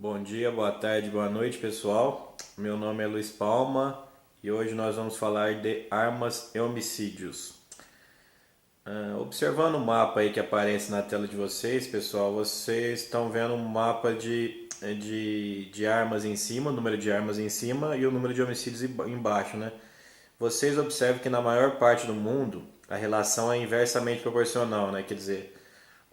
Bom dia, boa tarde, boa noite, pessoal. Meu nome é Luiz Palma e hoje nós vamos falar de armas e homicídios. Observando o mapa aí que aparece na tela de vocês, pessoal, vocês estão vendo um mapa de armas em cima, o número de armas em cima e o número de homicídios embaixo, né? Vocês observam que na maior parte do mundo a relação é inversamente proporcional, né? Quer dizer,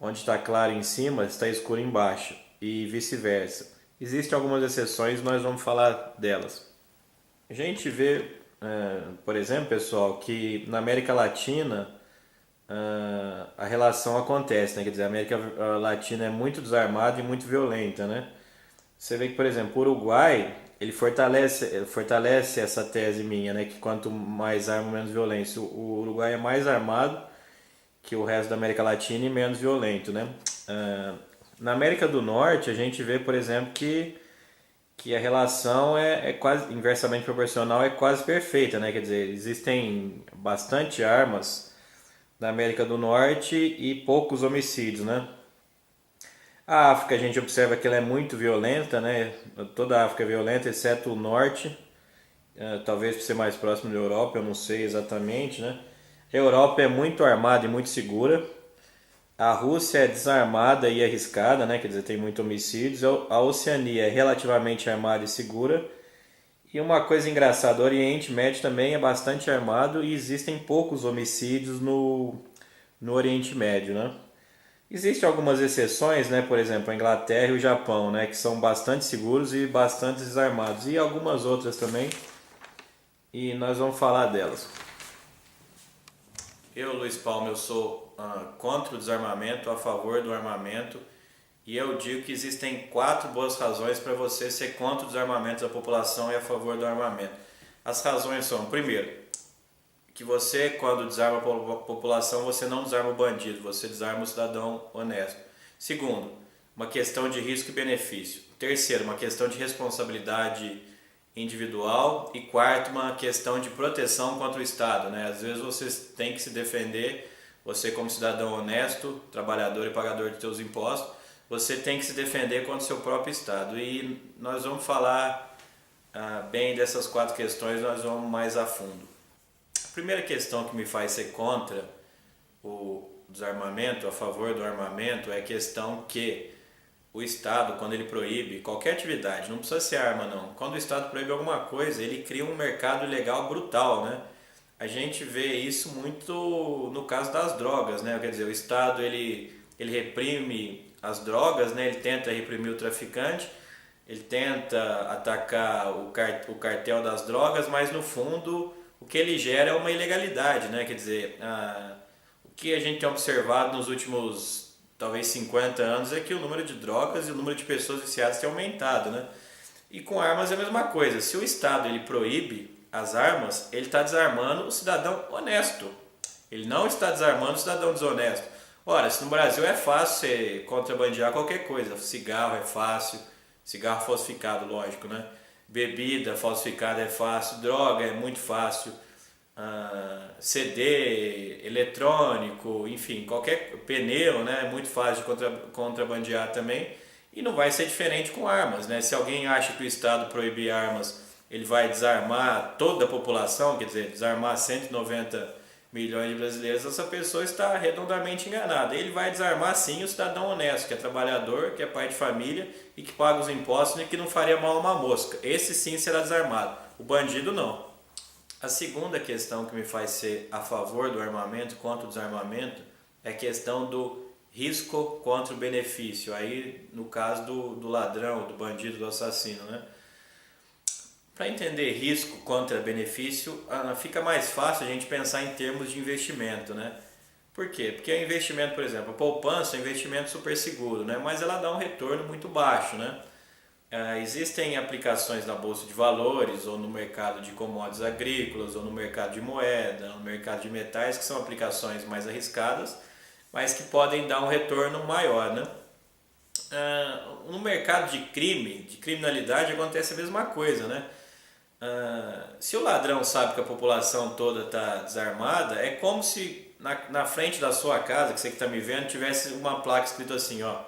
onde está claro em cima, está escuro embaixo e vice-versa. Existem algumas exceções, nós vamos falar delas. A gente vê, por exemplo, pessoal, que na América Latina a relação acontece, né? Quer dizer, a América Latina é muito desarmada e muito violenta, né? Você vê que, por exemplo, o Uruguai, ele fortalece essa tese minha, né? Que quanto mais arma, menos violência. O Uruguai é mais armado que o resto da América Latina e menos violento, né? Na América do Norte, a gente vê, por exemplo, que a relação é quase inversamente proporcional, é quase perfeita, né? Quer dizer, existem bastante armas na América do Norte e poucos homicídios, né? A África a gente observa que ela é muito violenta, né? Toda a África é violenta, exceto o norte, talvez por ser mais próximo da Europa, eu não sei exatamente, né? A Europa é muito armada e muito segura. A Rússia é desarmada e arriscada, né? Quer dizer, tem muitos homicídios. A Oceania é relativamente armada e segura. E uma coisa engraçada, o Oriente Médio também é bastante armado e existem poucos homicídios no Oriente Médio, né? Existem algumas exceções, né? Por exemplo, a Inglaterra e o Japão, né? Que são bastante seguros e bastante desarmados. E algumas outras também. E nós vamos falar delas. Eu, Luiz Palma, eu sou contra o desarmamento, a favor do armamento. E eu digo que existem 4 boas razões para você ser contra o desarmamento da população e a favor do armamento. As razões são, primeiro, que você, quando desarma a população, você não desarma o bandido, você desarma o cidadão honesto. Segundo, uma questão de risco e benefício. Terceiro, uma questão de responsabilidade individual. E quarto, uma questão de proteção contra o Estado, né? Às vezes você tem que se defender, você como cidadão honesto, trabalhador e pagador de seus impostos, você tem que se defender contra o seu próprio Estado. E nós vamos falar bem dessas 4 questões, nós vamos mais a fundo. A primeira questão que me faz ser contra o desarmamento, a favor do armamento, é a questão que o Estado, quando ele proíbe qualquer atividade, não precisa ser arma não, quando o Estado proíbe alguma coisa, ele cria um mercado ilegal brutal, né? A gente vê isso muito no caso das drogas, né? Quer dizer, o Estado ele reprime as drogas, né? Ele tenta reprimir o traficante, ele tenta atacar o cartel das drogas, mas no fundo o que ele gera é uma ilegalidade, né? Quer dizer, o que a gente tem observado nos últimos talvez 50 anos é que o número de drogas e o número de pessoas viciadas tem aumentado, né? E com armas é a mesma coisa. Se o Estado ele proíbe as armas, ele está desarmando o cidadão honesto. Ele não está desarmando o cidadão desonesto. Ora, se no Brasil é fácil você contrabandear qualquer coisa, cigarro é fácil, cigarro falsificado, lógico, né? Bebida falsificada é fácil, droga é muito fácil, CD, eletrônico, enfim, qualquer pneu, né, é muito fácil de contrabandear também. E não vai ser diferente com armas, né? Se alguém acha que o Estado proibir armas, ele vai desarmar toda a população, quer dizer, desarmar 190 milhões de brasileiros, essa pessoa está redondamente enganada. Ele vai desarmar sim o cidadão honesto, que é trabalhador, que é pai de família e que paga os impostos e que não faria mal a uma mosca. Esse sim será desarmado, o bandido não. A segunda questão que me faz ser a favor do armamento contra o desarmamento é a questão do risco contra o benefício. Aí, no caso do ladrão, do bandido, do assassino, né? Para entender risco contra benefício, fica mais fácil a gente pensar em termos de investimento, né? Por quê? Porque o investimento, por exemplo, a poupança é um investimento super seguro, né? Mas ela dá um retorno muito baixo, né? Existem aplicações na bolsa de valores ou no mercado de commodities agrícolas ou no mercado de moeda, no mercado de metais, que são aplicações mais arriscadas, mas que podem dar um retorno maior, né? No mercado de crime, de criminalidade, acontece a mesma coisa, né? Se o ladrão sabe que a população toda está desarmada, é como se na frente da sua casa, que você que está me vendo, tivesse uma placa escrito assim, ó,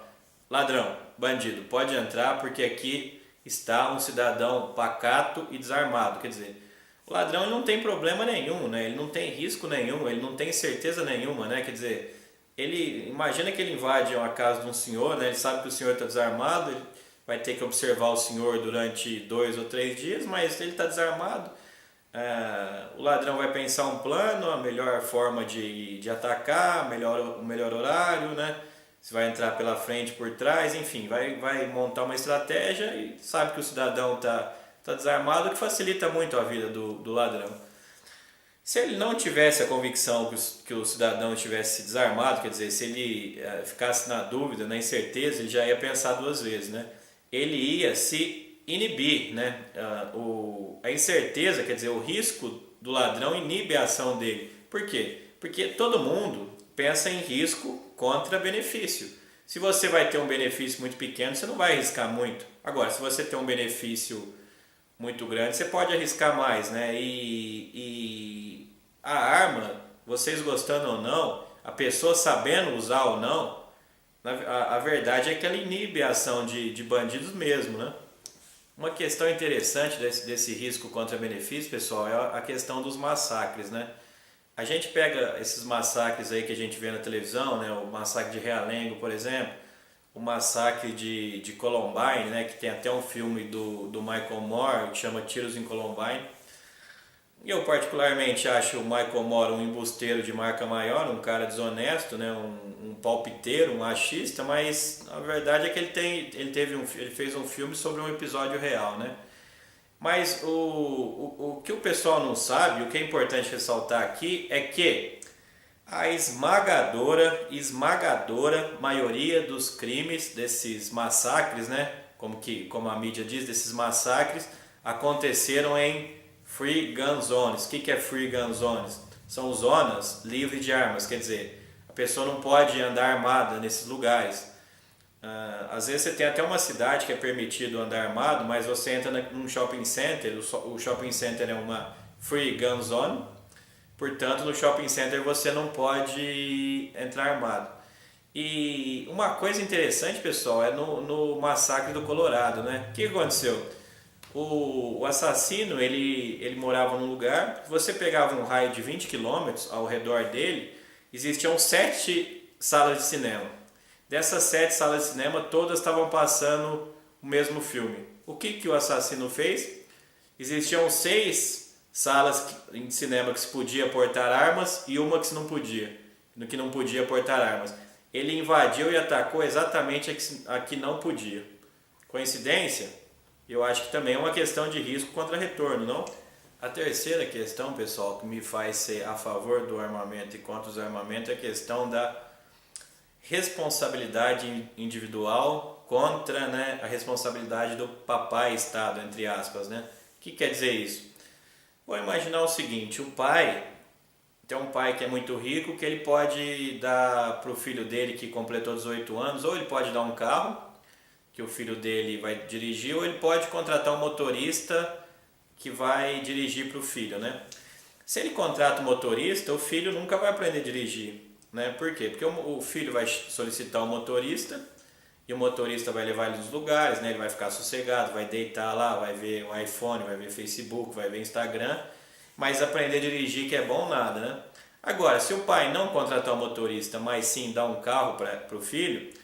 ladrão. bandido, pode entrar porque aqui está um cidadão pacato e desarmado. Quer dizer, o ladrão ele não tem problema nenhum, né? Ele não tem risco nenhum, ele não tem certeza nenhuma, né? Quer dizer, ele imagina que ele invade uma casa de um senhor, né? Ele sabe que o senhor está desarmado, ele vai ter que observar o senhor durante 2 ou 3 dias, mas ele está desarmado. O ladrão vai pensar um plano, a melhor forma de atacar, o melhor horário, né? Se vai entrar pela frente, por trás, enfim, vai montar uma estratégia e sabe que o cidadão está desarmado, o que facilita muito a vida do ladrão. Se ele não tivesse a convicção que o cidadão estivesse desarmado, quer dizer, se ele ficasse na dúvida, na incerteza, ele já ia pensar 2 vezes, né? Ele ia se inibir, né? A incerteza, quer dizer, o risco do ladrão inibe a ação dele. Por quê? Porque todo mundo pensa em risco contra benefício. Se você vai ter um benefício muito pequeno, você não vai arriscar muito. Agora, se você tem um benefício muito grande, você pode arriscar mais, né? E a arma, vocês gostando ou não, a pessoa sabendo usar ou não, a verdade é que ela inibe a ação de bandidos mesmo, né? Uma questão interessante desse risco contra benefício, pessoal, é a questão dos massacres, né? A gente pega esses massacres aí que a gente vê na televisão, né? O massacre de Realengo, por exemplo, o massacre de Columbine, né? Que tem até um filme do Michael Moore que chama Tiros em Columbine. E eu particularmente acho o Michael Moore um embusteiro de marca maior, um cara desonesto, né? um palpiteiro, um machista, mas a verdade é que ele fez um filme sobre um episódio real, né? Mas o que o pessoal não sabe, o que é importante ressaltar aqui é que a esmagadora maioria dos crimes, desses massacres, né? Como a mídia diz, desses massacres, aconteceram em Free Gun Zones. O que é Free Gun Zones? São zonas livres de armas, quer dizer, a pessoa não pode andar armada nesses lugares. Às vezes você tem até uma cidade que é permitido andar armado, mas você entra num shopping center, o shopping center é uma Free Gun Zone, portanto no shopping center você não pode entrar armado. E uma coisa interessante, pessoal, é no massacre do Colorado, né? O que aconteceu? O assassino, ele morava num lugar, você pegava um raio de 20 quilômetros ao redor dele, existiam 7 salas de cinema. Dessas 7 salas de cinema, todas estavam passando o mesmo filme. O que o assassino fez? Existiam 6 salas de cinema que se podia portar armas e uma que não podia portar armas. Ele invadiu e atacou exatamente a que não podia. Coincidência? Eu acho que também é uma questão de risco contra retorno, não? A terceira questão, pessoal, que me faz ser a favor do armamento e contra o desarmamento é a questão da responsabilidade individual contra, né, a responsabilidade do papai Estado, entre aspas, né? O que quer dizer isso? Vou imaginar o seguinte, tem um pai que é muito rico que ele pode dar para o filho dele que completou 18 anos, ou ele pode dar um carro que o filho dele vai dirigir, ou ele pode contratar um motorista que vai dirigir para o filho, né? Se ele contrata um motorista, o filho nunca vai aprender a dirigir, né? Por quê? Porque o filho vai solicitar um motorista e o motorista vai levar ele nos lugares, né? Ele vai ficar sossegado, vai deitar lá, vai ver o iPhone, vai ver Facebook, vai ver Instagram, mas aprender a dirigir que é bom nada, né? Agora, se o pai não contratar um motorista, mas sim dar um carro para o filho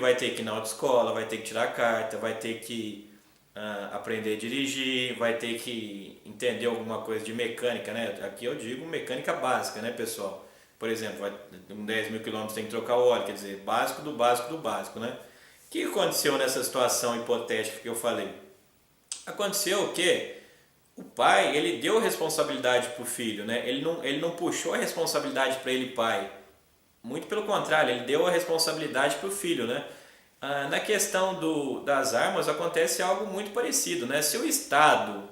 vai ter que ir na autoescola, vai ter que tirar a carta, vai ter que aprender a dirigir, vai ter que entender alguma coisa de mecânica, né? Aqui eu digo mecânica básica, né, pessoal? Por exemplo, com 10 mil quilômetros tem que trocar o óleo, quer dizer, básico do básico do básico, né? O que aconteceu nessa situação hipotética que eu falei? Aconteceu que o pai, ele deu responsabilidade para o filho, né? Ele não puxou a responsabilidade para ele, pai. Muito pelo contrário, ele deu a responsabilidade para o filho, né? Na questão das armas acontece algo muito parecido, né? Se o Estado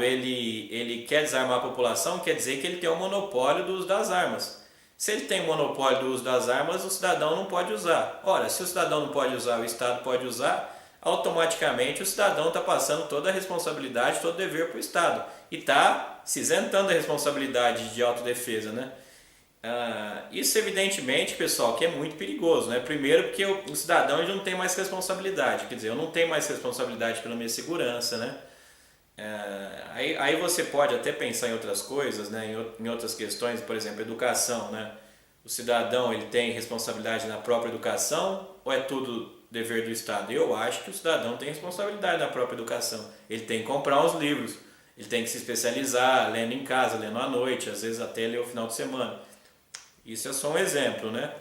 ele quer desarmar a população, quer dizer que ele tem o monopólio do uso das armas. Se ele tem o monopólio do uso das armas, o cidadão não pode usar. Ora, se o cidadão não pode usar, o Estado pode usar, automaticamente o cidadão está passando toda a responsabilidade, todo o dever para o Estado. E está se isentando da responsabilidade de autodefesa, né? Isso evidentemente, pessoal, que é muito perigoso, né? Primeiro porque o cidadão ele não tem mais responsabilidade, quer dizer, eu não tenho mais responsabilidade pela minha segurança, né? Aí você pode até pensar em outras coisas, né? Em outras questões, por exemplo, educação, né? O cidadão ele tem responsabilidade na própria educação ou é tudo dever do Estado? Eu acho que o cidadão tem responsabilidade na própria educação. Ele tem que comprar os livros, ele tem que se especializar, lendo em casa, lendo à noite, às vezes até ler o final de semana. Isso é só um exemplo, né?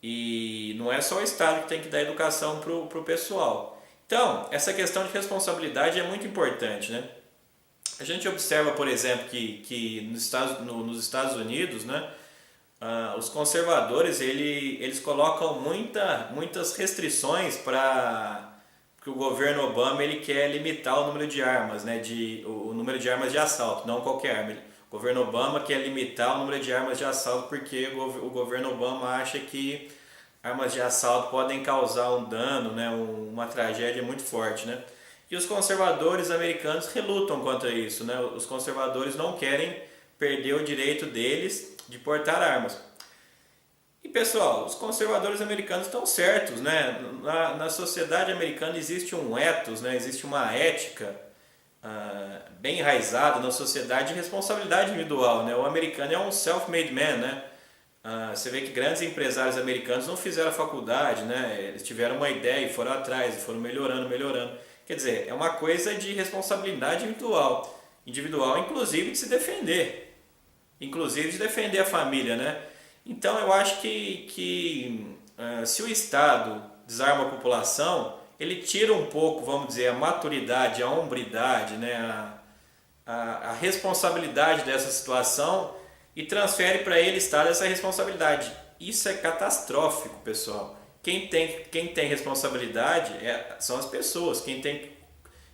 E não é só o Estado que tem que dar educação para o pessoal. Então, essa questão de responsabilidade é muito importante, né? A gente observa, por exemplo, que nos Estados Unidos, né, os conservadores eles colocam muitas restrições para que o governo Obama ele quer limitar o número de armas, né, o número de armas de assalto, não qualquer arma. O governo Obama quer limitar o número de armas de assalto porque o governo Obama acha que armas de assalto podem causar um dano, né, uma tragédia muito forte, né? E os conservadores americanos relutam contra isso, né? Os conservadores não querem perder o direito deles de portar armas. E pessoal, os conservadores americanos estão certos, né? Na sociedade americana existe um ethos, né? Existe uma ética bem enraizada na sociedade de responsabilidade individual, né? O americano é um self-made man, né? Você vê que grandes empresários americanos não fizeram a faculdade, né? Eles tiveram uma ideia e foram atrás, e foram melhorando. Quer dizer, é uma coisa de responsabilidade individual, inclusive de se defender, inclusive de defender a família, né? Então eu acho que se o Estado desarma a população, ele tira um pouco, vamos dizer, a maturidade, a hombridade, né? A responsabilidade dessa situação e transfere para ele, Estado, essa responsabilidade. Isso é catastrófico, pessoal. Quem tem responsabilidade são as pessoas. Quem tem que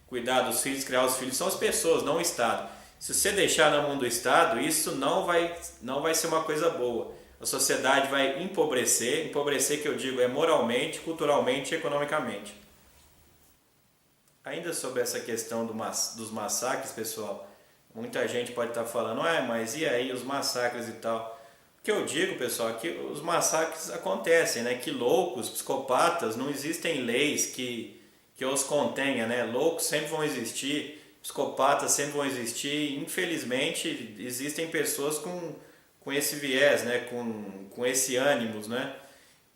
cuidar dos filhos, criar os filhos, são as pessoas, não o Estado. Se você deixar na mão do Estado, isso não vai ser uma coisa boa. A sociedade vai empobrecer que eu digo é moralmente, culturalmente e economicamente. Ainda sobre essa questão dos massacres, pessoal, muita gente pode estar falando, mas e aí os massacres e tal? O que eu digo, pessoal, é que os massacres acontecem, né? Que loucos, psicopatas, não existem leis que os contenha, né? Loucos sempre vão existir, psicopatas sempre vão existir. Infelizmente, existem pessoas com esse viés, né? Com esse ânimos, né?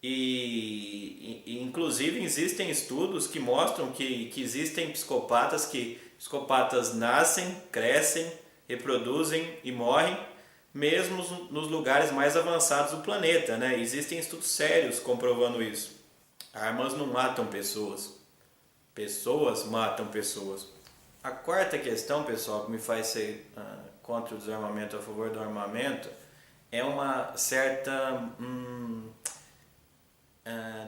E inclusive existem estudos que mostram que existem psicopatas nascem, crescem, reproduzem e morrem mesmo nos lugares mais avançados do planeta, né? Existem estudos sérios comprovando isso. Armas não matam pessoas, pessoas matam pessoas. A quarta questão, pessoal, que me faz ser contra o desarmamento, a favor do armamento, é uma certa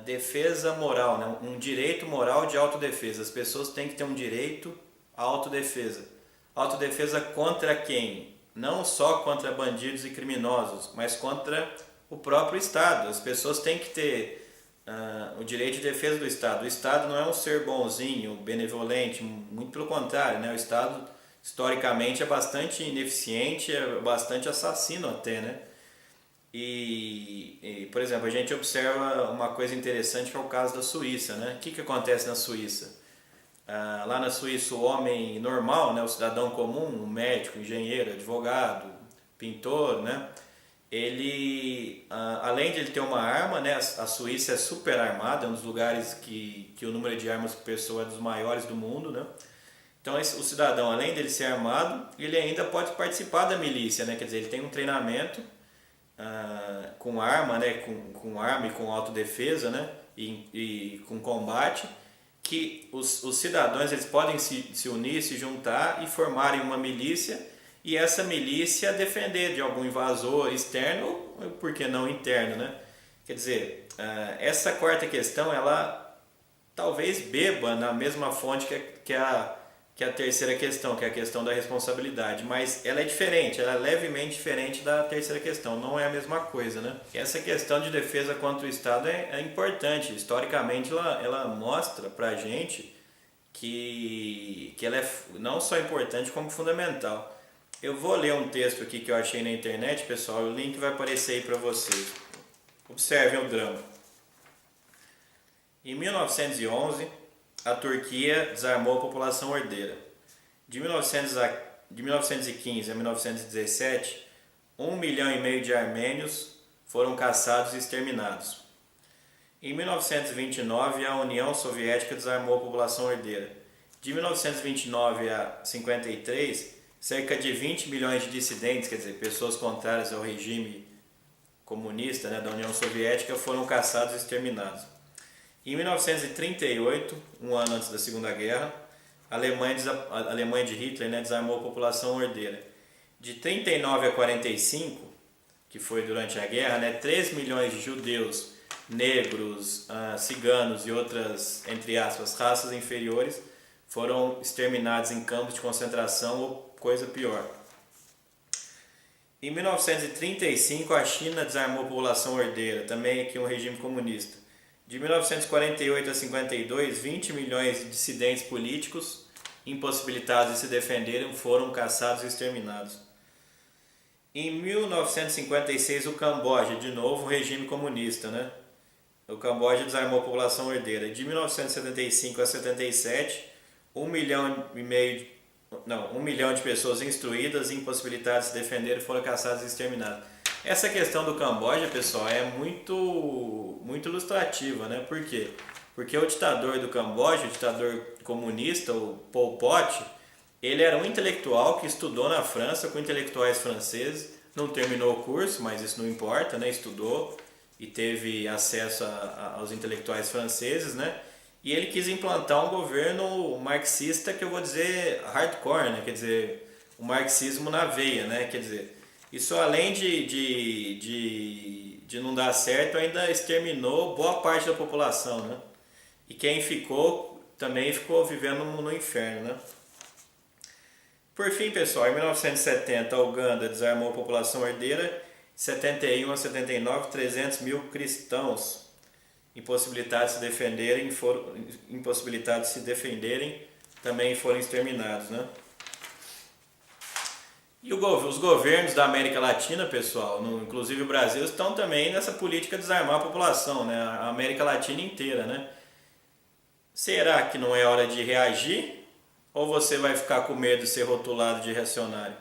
defesa moral, né? Um direito moral de autodefesa. As pessoas têm que ter um direito à autodefesa. Autodefesa contra quem? Não só contra bandidos e criminosos, mas contra o próprio Estado. As pessoas têm que ter o direito de defesa do Estado. O Estado não é um ser bonzinho, benevolente, muito pelo contrário, né? O Estado historicamente é bastante ineficiente, é bastante assassino até, né? Por exemplo, a gente observa uma coisa interessante que é o caso da Suíça, né? O que acontece na Suíça? Lá na Suíça, o homem normal, né, o cidadão comum, um médico, engenheiro, advogado, pintor, né, ele, além de ele ter uma arma, né, a Suíça é super armada, é um dos lugares que o número de armas por pessoa é dos maiores do mundo, né? Então o cidadão, além dele ser armado, ele ainda pode participar da milícia, né? Quer dizer, ele tem um treinamento com arma, né, com arma e com autodefesa, né, e com combate, que os cidadãos eles podem se unir, se juntar e formarem uma milícia e essa milícia defender de algum invasor externo, ou por que não interno, né? Quer dizer, essa quarta questão ela talvez beba na mesma fonte que a terceira questão, que é a questão da responsabilidade, mas ela é diferente, ela é levemente diferente da terceira questão, não é a mesma coisa, né? Essa questão de defesa contra o Estado é importante, historicamente ela mostra pra gente que ela é não só importante como fundamental. Eu vou ler um texto aqui que eu achei na internet, pessoal, o link vai aparecer aí para vocês. Observem o drama. Em 1911, a Turquia desarmou a população ordeira. De 1915 a 1917, 1,5 milhão de armênios foram caçados e exterminados. Em 1929, a União Soviética desarmou a população ordeira. De 1929 a 53, cerca de 20 milhões de dissidentes, quer dizer, pessoas contrárias ao regime comunista, né, da União Soviética, foram caçados e exterminados. Em 1938, um ano antes da Segunda Guerra, a Alemanha de Hitler, né, desarmou a população ordeira. De 39 a 45, que foi durante a guerra, né, 3 milhões de judeus, negros, ciganos e outras, entre aspas, raças inferiores foram exterminados em campos de concentração ou coisa pior. Em 1935, a China desarmou a população ordeira, também aqui um regime comunista. De 1948 a 52, 20 milhões de dissidentes políticos impossibilitados de se defenderem foram caçados e exterminados. Em 1956, o Camboja, de novo, regime comunista, né? O Camboja desarmou a população ordeira. De 1975 a 77, 1 milhão de pessoas instruídas e impossibilitadas de se defender foram caçadas e exterminadas. Essa questão do Camboja, pessoal, é muito ilustrativa, né? Por quê? Porque o ditador do Camboja, o ditador comunista, o Pol Pot, ele era um intelectual que estudou na França com intelectuais franceses, não terminou o curso, mas isso não importa, né? Estudou e teve acesso aos intelectuais franceses, né? E ele quis implantar um governo marxista, que eu vou dizer hardcore, né? Quer dizer, o marxismo na veia, né? Quer dizer, isso além de não dar certo, ainda exterminou boa parte da população, né? E quem ficou, também ficou vivendo no inferno, né? Por fim, pessoal, em 1970, a Uganda desarmou a população herdeira. 71 a 79, 300 mil cristãos impossibilitados de se defenderem também foram exterminados, né? E os governos da América Latina, pessoal, inclusive o Brasil, estão também nessa política de desarmar a população, né? A América Latina inteira, né? Será que não é hora de reagir? Ou você vai ficar com medo de ser rotulado de reacionário?